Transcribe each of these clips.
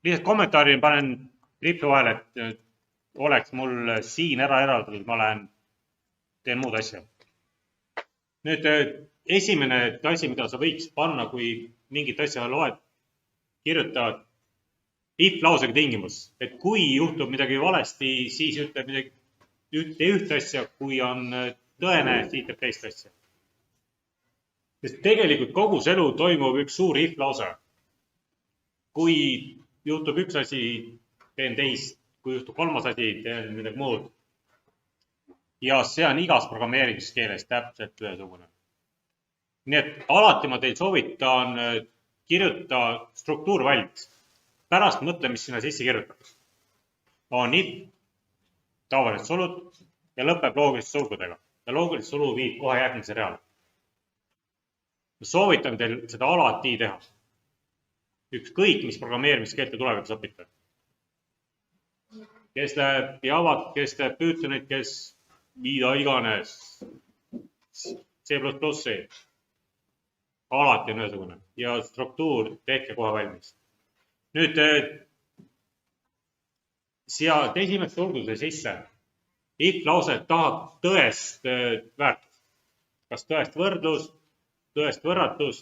lihtsalt kommentaari panen rippi vahele, et oleks mul siin ära eraldatud, ma teen muud asja. Nüüd esimene asi, mida sa võiks panna, kui mingit asja loed, kirjutad if lausega tingimus, et kui juhtub midagi valesti, siis ütleb ühte asja, kui on tõene, siis ütleb teist asja. Sest tegelikult kogu see elu toimub üks suur if lause. Kui juhtub üks asi, teen teist, kui juhtub kolmas asi, teen midagi muud. Ja see on igas programmeerimiskeeles täpselt ühesugune. Nii et alati ma teil soovitan kirjuta struktuur valmis. Pärast mõtle, mis sinna sisse kirjutab. On if, tavalised sulud ja lõpeb loogiliste sulgudega. Ja loogilist sulu viib kohe järgmise reale. Soovitan teil seda alati teha. Ükskõik, mis programmeerimiskeelte tulevikus õpite. Kes läheb Javat, kes läheb Pythonit, kes mida iganes. C++. Alati on ühesugune. Ja struktuur tehke kohe valmis. Nüüd sead esimest sulguse sisse. If lause tahab tõest väärtust. Kas tõest võrdlus, tõest võrratus,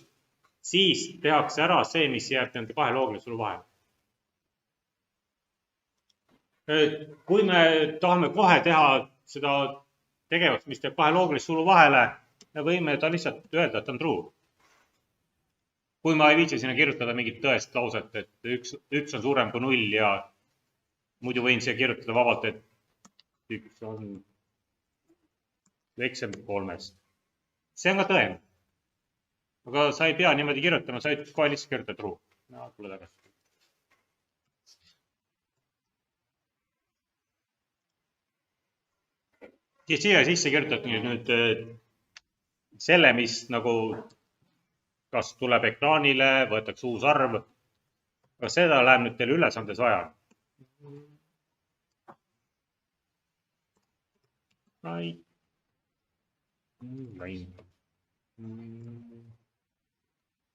siis tehakse ära see, mis jääb nende kahe loogilise sulu vahele. Kui me tahame kohe teha seda tegevust, mis teeb kahe loogilise sulu vahele, me võime ta lihtsalt öelda, et on true. Kui ma ei viitsi sinna kirjutada mingit tõest lauset, et üks on suurem kui 0 ja muidu võin siia kirjutada vabalt, et üks on väiksem kui 3. See on ka tõene. Aga sa ei pea niimoodi kirjutama, sa ei kohe lihtsalt kirjutada true. Tule tagasi. Ja siia sisse kirjutab nüüd selle, mis nagu kas tuleb ekraanile, võetakse uus arv. Aga seda läheb nüüd teil ülesandes vaja.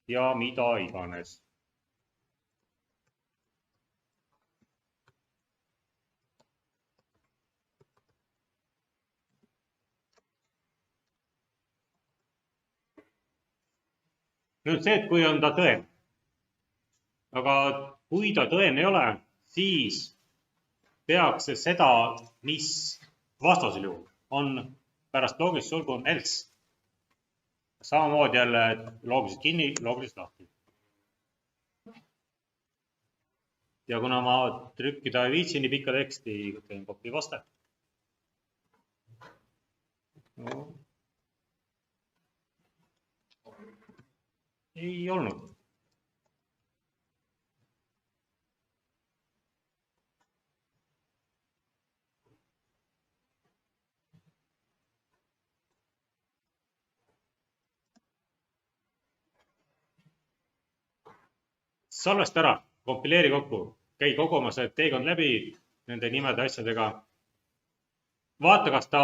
Ja mida iganes. Nüüd see, et kui on ta tõene. Aga kui ta tõene ei ole, siis tehakse seda, mis vastasel juhul on pärast loogilist sulgu on else. Samamoodi jälle loogiliselt kinni, loogiliselt lahti. Ja kuna ma trükkida ei viitsi nii pikka teksti, teen copy vaste. No. Ei olnud. Salvesta ära, kompileeri kokku, käi kogu oma see teekond läbi nende nimede asjadega. Vaata, kas ta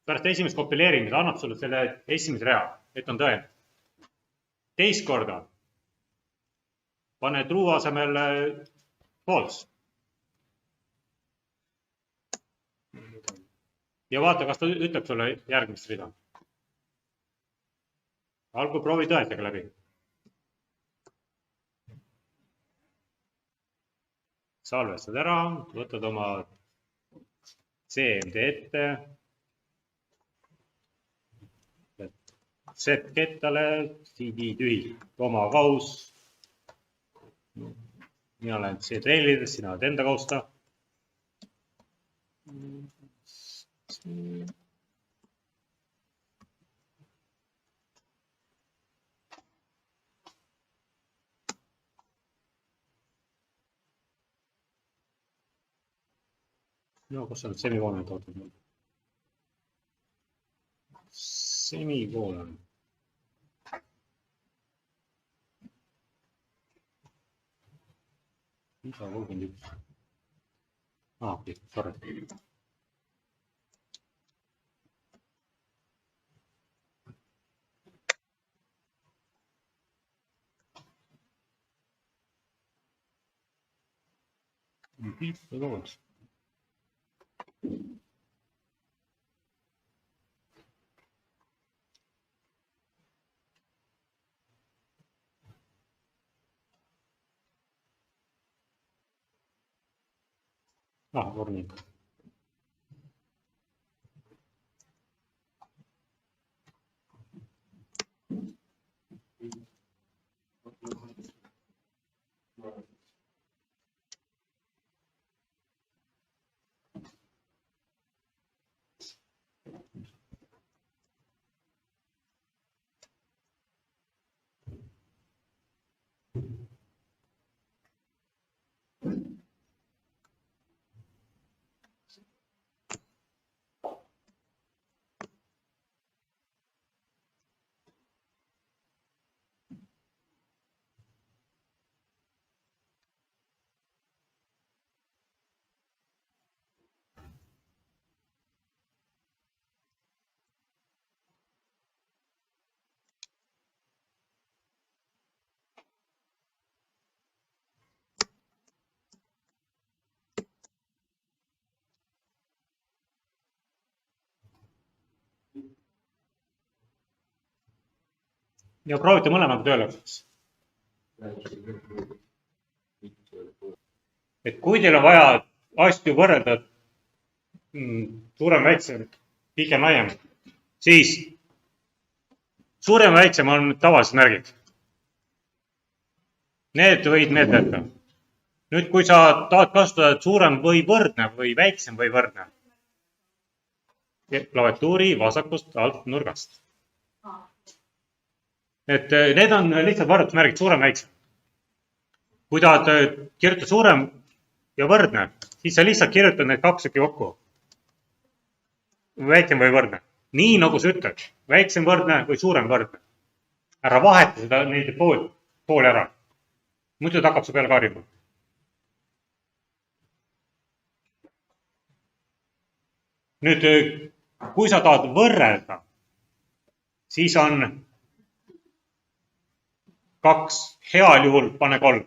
pärast esimest kompileerimist annab sulle selle esimese rea, et on tõene. Teist korda pane true asemel false. Ja vaata, kas ta ütleb sulle järgmist rida. Algul proovi tõetega läbi. Salvestad ära, võtad oma CMD ette. Set kettale, CD tühi, koma kaus. Mina olen C-trailides, sina oled enda kausta. No, kus on semikoolon toodud? Semikoolon. Isa 31. Okei, sorry. vorming. Ja proovite mõlemaga tööle. Et kui teil on vaja asju võrrelda suurem, väiksem, pikem, laiem, siis suurem ja väiksem on tavalised märgid. Need võid meelde jätta. Nüüd, kui sa tahad kasutada suurem või võrdne või väiksem või võrdne, klaviatuuri vasakust alt nurgast. Et need on lihtsalt võrdlusmärgid, suurem, väiksem. Kui tahad kirjutada suurem ja võrdne, siis sa lihtsalt kirjutad need kaks tükki kokku. Väiksem või võrdne. Nii nagu sa ütled, väiksem võrdne või suurem võrdne. Ära vaheta seda nende pool ära. Muidu ta hakkab su peale karjuma. Nüüd, kui sa tahad võrrelda, siis on 2, heal juhul pane 3.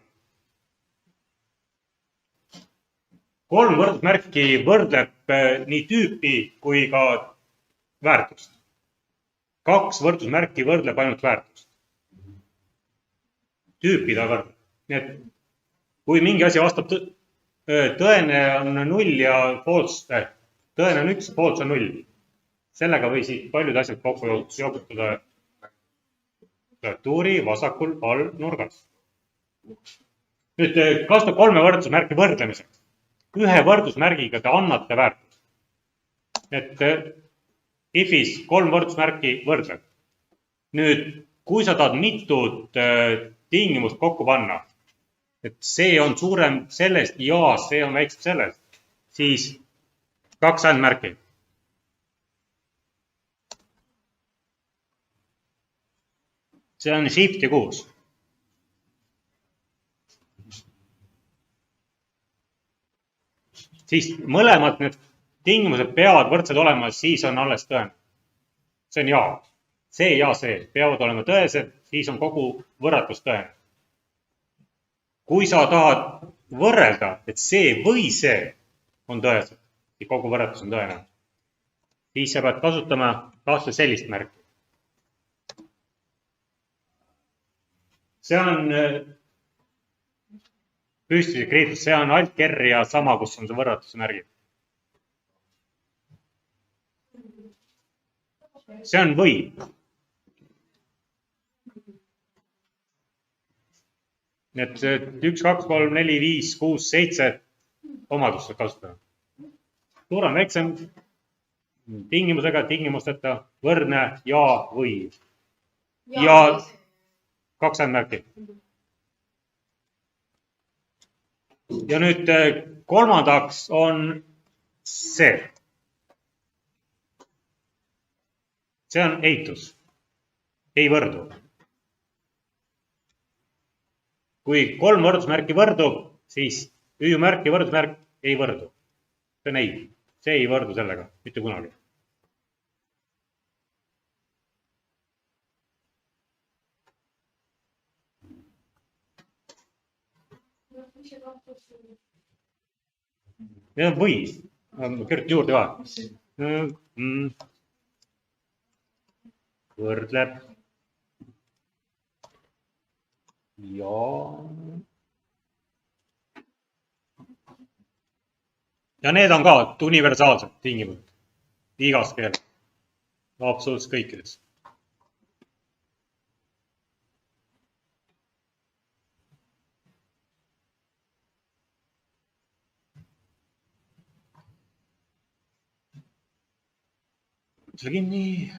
3 võrdusmärki võrdleb nii tüüpi kui ka väärtust. 2 võrdusmärki võrdleb ainult väärtust. Tüüpi ta võrdleb. Nii et kui mingi asi vastab tõene on 0 ja false, tõene on 1, false on 0. Sellega võisid paljud asjad kokku jokutada klaviatuuri vasakul all nurgas. Nüüd kasutab 3 võrdusmärki võrdlemiseks. 1 võrdusmärgiga te annate väärtust. Et if'is 3 võrdusmärki võrdleb. Nüüd, kui sa tahad mitut tingimust kokku panna, et see on suurem sellest ja see on väiksem sellest, siis 2 andmärki. See on shift ja 6. Siis mõlemad need tingimused peavad võrdsed olema, siis on alles tõene. See on ja. See ja see peavad olema tõesed, siis on kogu võrratus tõene. Kui sa tahad võrrelda, et see või see on tõesed, ja kogu võrratus on tõene, siis sa pead kasutama kahte sellist märki. See on püstise kriitus, see on alt-R ja sama, kus on see võrratuse märgid. See on või. Need 1, 2, 3, 4, 5, 6, 7 omadust saab kasutada. Suurem, väiksem, tingimusega, tingimusteta, võrdne ja või. Ja 2 andmärki. Ja nüüd kolmandaks on see. See on eitus. Ei võrdu. Kui 3 võrdusmärki võrdub, siis ÜÜ-märk ja võrdusmärk ei võrdu. See on ei. See ei võrdu sellega, mitte kunagi. Need on võis. Kirjuta juurde ka. Võrdleb. Ja need on ka universaalsed tingimused. Igas keeles. Absoluutselt kõikides. See kinni.